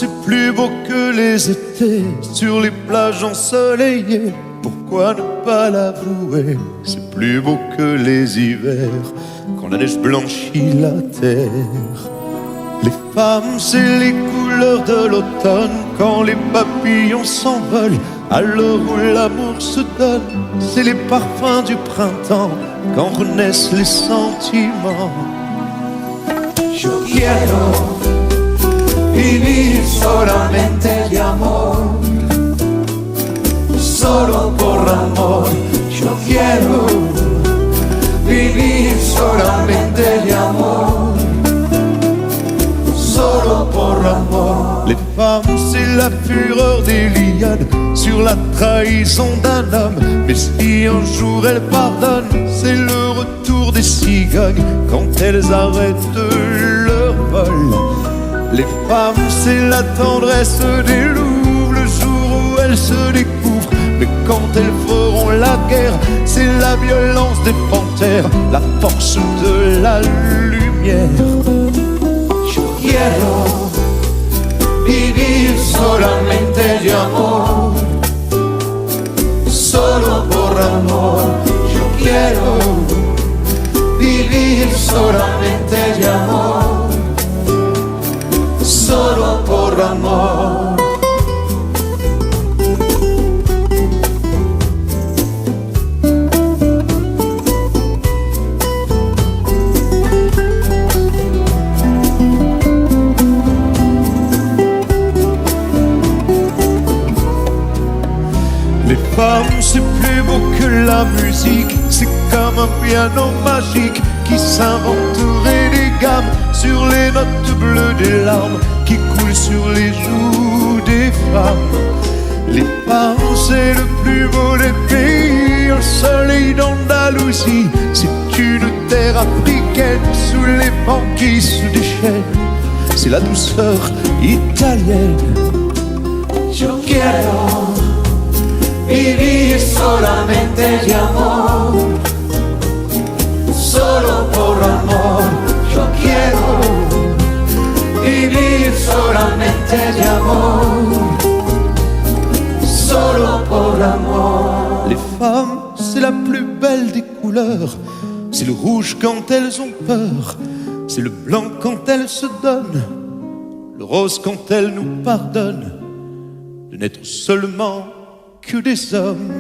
c'est plus beau que les étés sur les plages ensoleillées. Pourquoi ne pas l'avouer? C'est plus beau que les hivers quand la neige blanchit la terre. Les femmes, c'est les couleurs de l'automne quand les papillons s'envolent, à l'heure où l'amour se donne. C'est les parfums du printemps quand renaissent les sentiments. Yo quiero vivir solamente de amor, solo por amor. Yo quiero vivir solamente de amor, solo por amor. Les femmes, c'est la fureur des lianes sur la trahison d'un homme. Mais si un jour elles pardonnent, c'est le retour des cigognes quand elles arrêtent leur vol. Les femmes, c'est la tendresse des loups le jour où elles se découvrent. Mais quand elles feront la guerre, c'est la violence des panthères, la force de la lumière. Yo quiero vivir solamente de amor, solo por amor. Yo quiero vivir solamente de amor, solo por amor. Les femmes, c'est plus beau que la musique, c'est comme un piano magique qui s'inventerait des gammes sur les notes bleues des larmes qui coulent sur les joues des femmes. Les femmes, c'est le plus beau des pays, un soleil d'Andalousie, c'est une terre africaine sous les vents qui se déchaînent, c'est la douceur italienne. Yo quiero vivir solamente de amor, solo por amor. Yo quiero vivir solamente de amor, solo por amor. Les femmes, c'est la plus belle des couleurs, c'est le rouge quand elles ont peur, c'est le blanc quand elles se donnent, le rose quand elles nous pardonnent de n'être seulement que des hommes.